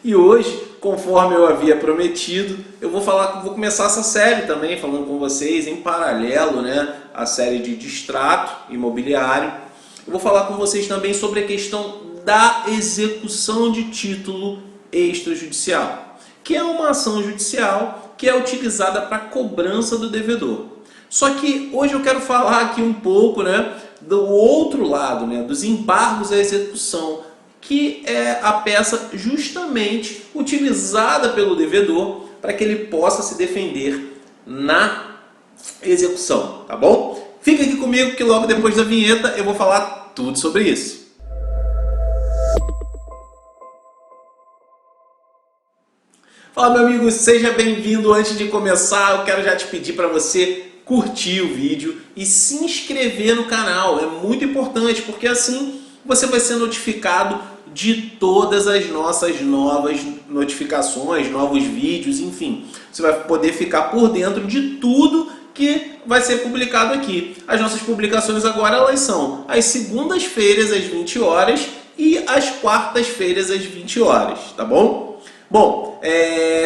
E hoje, conforme eu havia prometido, eu vou começar essa série também falando com vocês em paralelo, a série de distrato imobiliário. Eu vou falar com vocês também sobre a questão da execução de título extrajudicial, que é uma ação judicial que é utilizada para cobrança do devedor. Só que hoje eu quero falar aqui um pouco, do outro lado, dos embargos à execução, que é a peça justamente utilizada pelo devedor para que ele possa se defender na execução, tá bom? Fica aqui comigo que logo depois da vinheta eu vou falar tudo sobre isso. Fala, meu amigo, seja bem-vindo. Antes de começar, eu quero já te pedir para você curtir o vídeo e se inscrever no canal. É muito importante, porque assim você vai ser notificado de todas as nossas novas notificações, novos vídeos, enfim. Você vai poder ficar por dentro de tudo que vai ser publicado aqui. As nossas publicações agora elas são às segundas-feiras às 20 horas e às quartas-feiras às 20 horas, tá bom? Bom,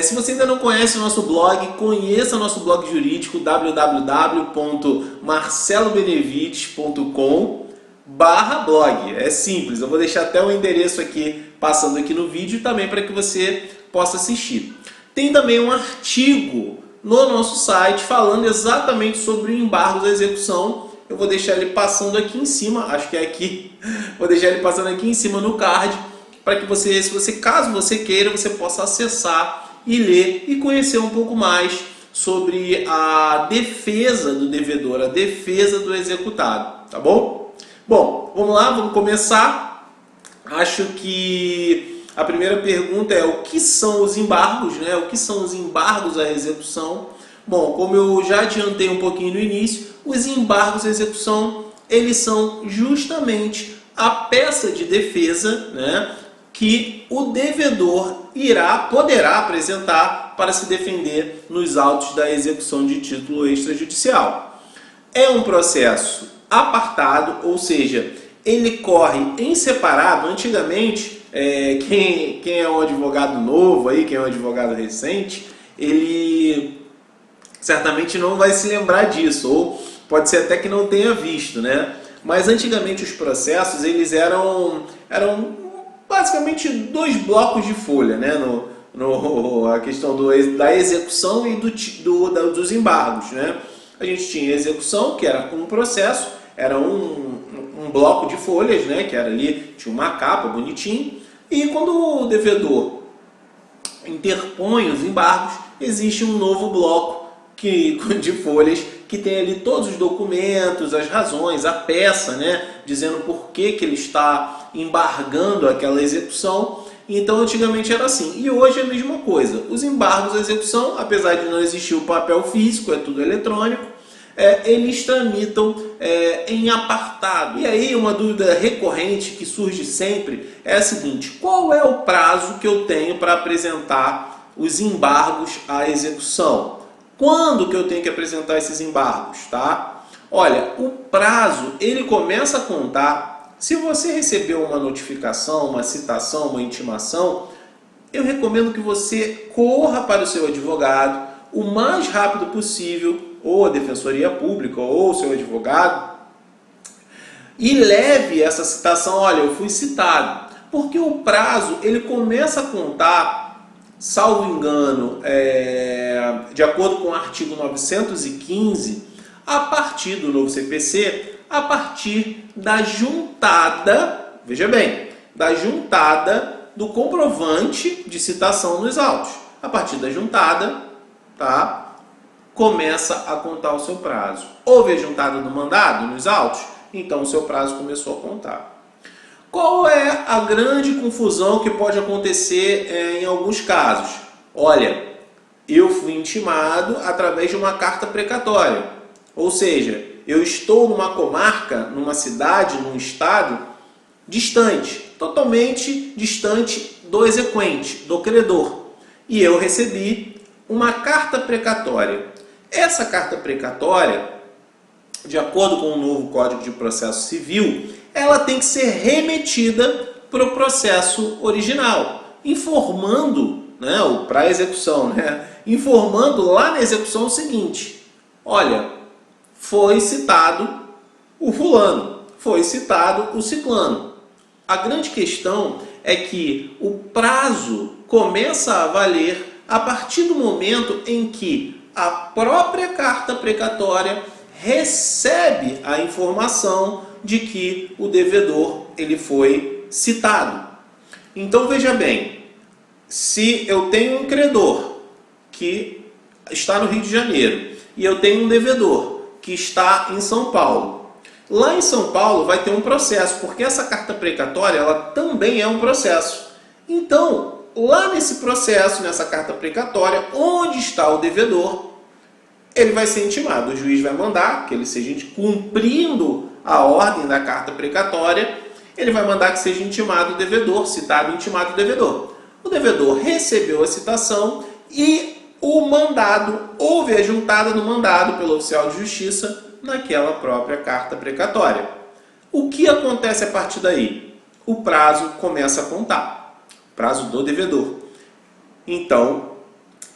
se você ainda não conhece o nosso blog, conheça nosso blog jurídico www.marcelobenevides.com/blog. É simples, eu vou deixar até o endereço aqui, passando aqui no vídeo também para que você possa assistir. Tem também um artigo no nosso site falando exatamente sobre o embargo da execução. Eu vou deixar ele passando aqui em cima, acho que é aqui, vou deixar ele passando aqui em cima no card, para que você, caso você queira, você possa acessar e ler e conhecer um pouco mais sobre a defesa do devedor, a defesa do executado, tá bom? Bom, vamos lá, vamos começar. Acho que a primeira pergunta é o que são os embargos, O que são os embargos à execução? Bom, como eu já adiantei um pouquinho no início, os embargos à execução, eles são justamente a peça de defesa, que o devedor poderá apresentar para se defender nos autos da execução de título extrajudicial. É um processo apartado, ou seja, ele corre em separado. Antigamente, quem é um advogado novo, quem é um advogado recente, ele certamente não vai se lembrar disso, ou pode ser até que não tenha visto, Mas antigamente os processos eles eram basicamente dois blocos de folha, a questão da execução e dos embargos, A gente tinha a execução, que era um processo, era um bloco de folhas, que era ali, tinha uma capa bonitinho, e quando o devedor interpõe os embargos, existe um novo bloco de folhas que tem ali todos os documentos, as razões, a peça, dizendo por que ele está embargando aquela execução. Então, antigamente era assim. E hoje é a mesma coisa. Os embargos à execução, apesar de não existir o papel físico, é tudo eletrônico, eles tramitam em apartado. E aí, uma dúvida recorrente que surge sempre é a seguinte: qual é o prazo que eu tenho para apresentar os embargos à execução? Quando que eu tenho que apresentar esses embargos, tá? Olha, o prazo, ele começa a contar. Se você recebeu uma notificação, uma citação, uma intimação, eu recomendo que você corra para o seu advogado o mais rápido possível, ou a Defensoria Pública, ou o seu advogado, e leve essa citação. Olha, eu fui citado. Porque o prazo, ele começa a contar, salvo engano, de acordo com o artigo 915, a partir do novo CPC, a partir da juntada, veja bem, da juntada do comprovante de citação nos autos. A partir da juntada, começa a contar o seu prazo. Houve a juntada do mandado nos autos? Então o seu prazo começou a contar. Qual é a grande confusão que pode acontecer em alguns casos? Olha, eu fui intimado através de uma carta precatória. Ou seja, eu estou numa comarca, numa cidade, num estado distante, totalmente distante do exequente, do credor. E eu recebi uma carta precatória. Essa carta precatória, de acordo com o novo Código de Processo Civil, ela tem que ser remetida para o processo original. informando, né, para a execução, né, informando lá na execução o seguinte: olha, foi citado o fulano, foi citado o ciclano. A grande questão é que o prazo começa a valer a partir do momento em que a própria carta precatória recebe a informação de que o devedor ele foi citado. Então veja bem, se eu tenho um credor que está no Rio de Janeiro e eu tenho um devedor que está em São Paulo, lá em São Paulo vai ter um processo, porque essa carta precatória ela também é um processo. Então, lá nesse processo, nessa carta precatória, onde está o devedor, ele vai ser intimado. O juiz vai mandar que ele seja cumprindo a ordem da carta precatória, ele vai mandar que seja intimado o devedor, citado e intimado o devedor. O devedor recebeu a citação e o mandado, houve a juntada do mandado pelo oficial de justiça naquela própria carta precatória. O que acontece a partir daí? O prazo começa a contar, prazo do devedor. Então,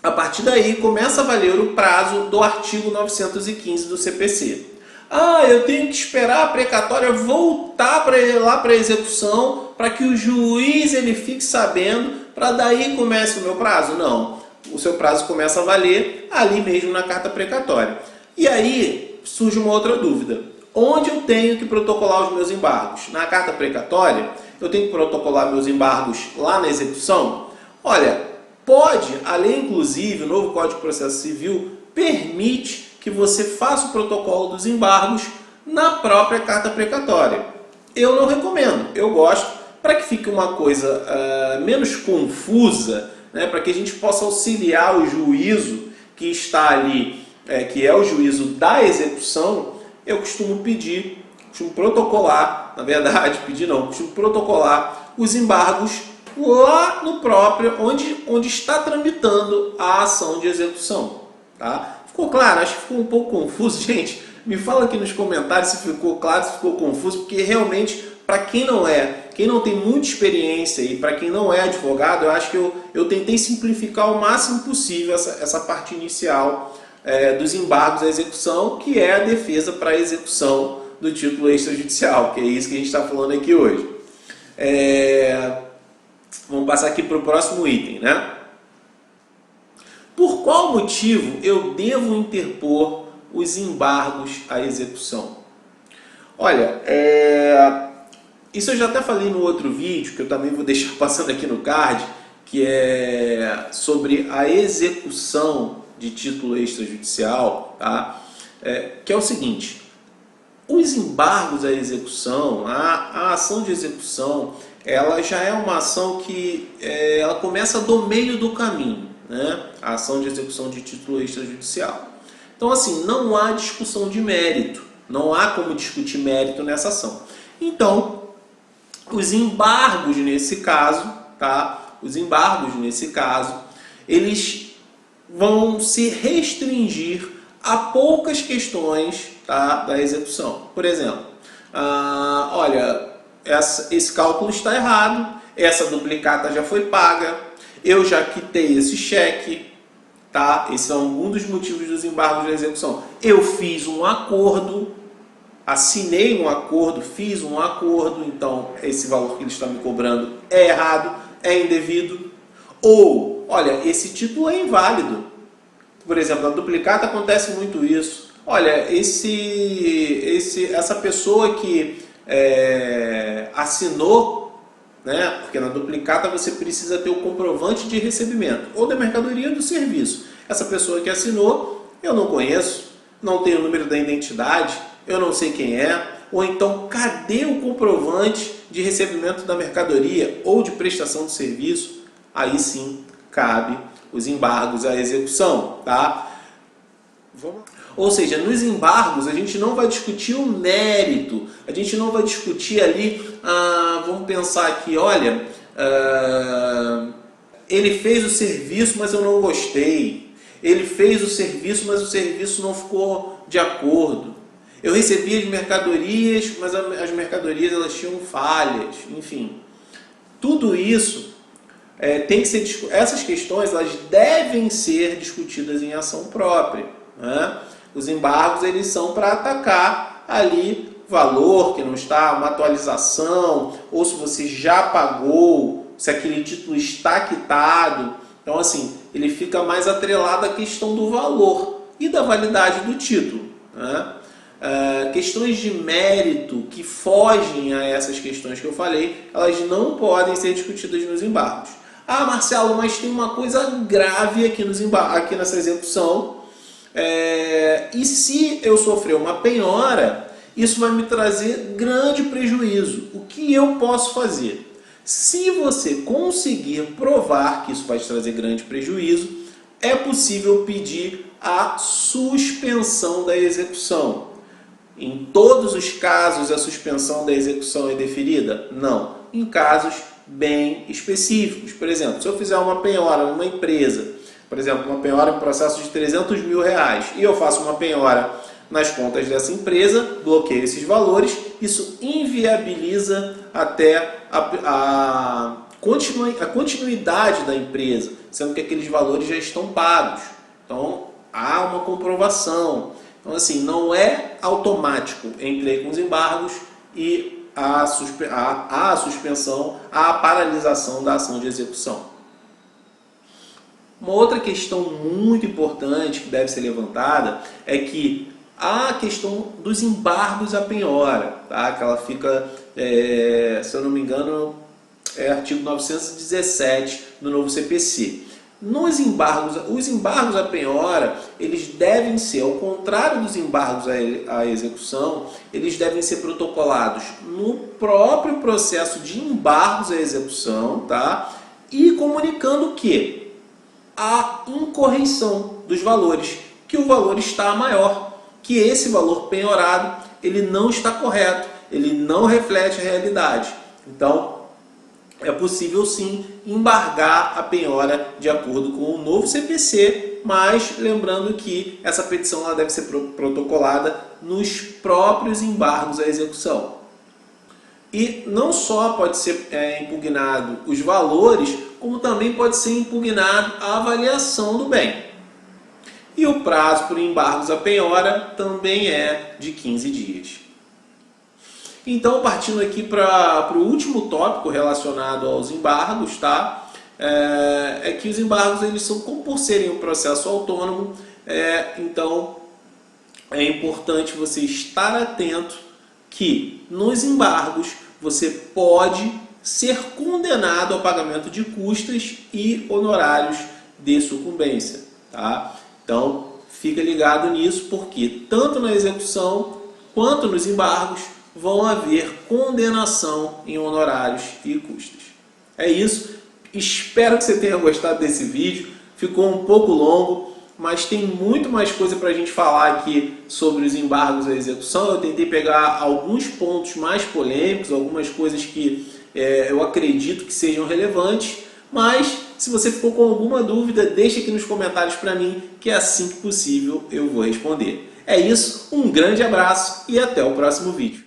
a partir daí começa a valer o prazo do artigo 915 do CPC. Eu tenho que esperar a precatória voltar lá para a execução para que o juiz ele fique sabendo, para daí comece o meu prazo? Não, o seu prazo começa a valer ali mesmo na carta precatória. E aí surge uma outra dúvida: onde eu tenho que protocolar os meus embargos? Na carta precatória? Eu tenho que protocolar meus embargos lá na execução? Olha, pode, a lei inclusive, o novo Código de Processo Civil, permite que você faça o protocolo dos embargos na própria carta precatória. Eu não recomendo, eu gosto, para que fique uma coisa menos confusa, né, para que a gente possa auxiliar o juízo que está ali, que é o juízo da execução. Eu costumo protocolar, na verdade, costumo protocolar os embargos lá no próprio, onde está tramitando a ação de execução. Tá? Ficou claro? Acho que ficou um pouco confuso. Gente, me fala aqui nos comentários se ficou claro, se ficou confuso, porque realmente, para quem não tem muita experiência e para quem não é advogado, eu acho que eu tentei simplificar o máximo possível essa parte inicial dos embargos à execução, que é a defesa para a execução do título extrajudicial, que é isso que a gente está falando aqui hoje. Vamos passar aqui para o próximo item, né? Por qual motivo eu devo interpor os embargos à execução? Olha, isso eu já até falei no outro vídeo, que eu também vou deixar passando aqui no card, que é sobre a execução de título extrajudicial, tá? Que é o seguinte: os embargos à execução, a ação de execução, ela já é uma ação que ela começa do meio do caminho, né? A ação de execução de título extrajudicial. Então, assim, não há discussão de mérito, não há como discutir mérito nessa ação. Então, os embargos nesse caso, tá? Os embargos nesse caso, eles vão se restringir a poucas questões, tá, da execução. Por exemplo, olha, esse cálculo está errado, essa duplicata já foi paga, eu já quitei esse cheque, tá? Esse é um dos motivos dos embargos da execução. Eu fiz um acordo, assinei um acordo, fiz um acordo, então esse valor que ele está me cobrando é errado, é indevido. Ou, olha, esse título é inválido. Por exemplo, na duplicata acontece muito isso. Olha, essa pessoa que assinou, né? Porque na duplicata você precisa ter o comprovante de recebimento, ou da mercadoria ou do serviço. Essa pessoa que assinou, eu não conheço, não tenho o número da identidade, eu não sei quem é, ou então cadê o comprovante de recebimento da mercadoria ou de prestação de serviço? Aí sim cabe os embargos à execução, tá? Ou seja, nos embargos a gente não vai discutir o mérito, a gente não vai discutir ali, vamos pensar aqui, olha, ele fez o serviço, mas eu não gostei, ele fez o serviço, mas o serviço não ficou de acordo, eu recebi as mercadorias, mas as mercadorias elas tinham falhas, enfim, tudo isso essas questões elas devem ser discutidas em ação própria, né? Os embargos eles são para atacar ali valor que não está, uma atualização, ou se você já pagou, se aquele título está quitado. Então, assim, ele fica mais atrelado à questão do valor e da validade do título, né? Questões de mérito que fogem a essas questões que eu falei, elas não podem ser discutidas nos embargos. Ah, Marcelo, mas tem uma coisa grave aqui nessa execução. E se eu sofrer uma penhora, isso vai me trazer grande prejuízo. O que eu posso fazer? Se você conseguir provar que isso vai te trazer grande prejuízo, é possível pedir a suspensão da execução. Em todos os casos a suspensão da execução é deferida? Não. Em casos bem específicos. Por exemplo, se eu fizer uma penhora numa empresa, por exemplo, uma penhora em processo de 300 mil reais, e eu faço uma penhora nas contas dessa empresa, bloqueio esses valores, isso inviabiliza até a continuidade da empresa, sendo que aqueles valores já estão pagos. Então, há uma comprovação. Então, assim, não é automático entrei com os embargos e a suspensão, a paralisação da ação de execução. Uma outra questão muito importante que deve ser levantada é que a questão dos embargos à penhora, tá? Que ela fica, se eu não me engano, é artigo 917 do novo CPC. Os embargos à penhora, eles devem ser, ao contrário dos embargos à execução, eles devem ser protocolados no próprio processo de embargos à execução, tá? E comunicando que a incorreção dos valores, que o valor está maior, que esse valor penhorado ele não está correto, ele não reflete a realidade. Então, é possível sim embargar a penhora de acordo com o novo CPC, mas lembrando que essa petição ela deve ser protocolada nos próprios embargos à execução. E não só pode ser impugnado os valores, como também pode ser impugnado a avaliação do bem. E o prazo por embargos à penhora também é de 15 dias. Então, partindo aqui para o último tópico relacionado aos embargos, tá? É que os embargos, eles são, como por serem um processo autônomo, então é importante você estar atento que nos embargos você pode ser condenado ao pagamento de custas e honorários de sucumbência, tá? Então, fica ligado nisso, porque tanto na execução quanto nos embargos vão haver condenação em honorários e custos. É isso. Espero que você tenha gostado desse vídeo. Ficou um pouco longo, mas tem muito mais coisa para a gente falar aqui sobre os embargos à execução. Eu tentei pegar alguns pontos mais polêmicos, algumas coisas que eu acredito que sejam relevantes, mas se você ficou com alguma dúvida, deixa aqui nos comentários para mim, que assim que possível eu vou responder. É isso, um grande abraço e até o próximo vídeo.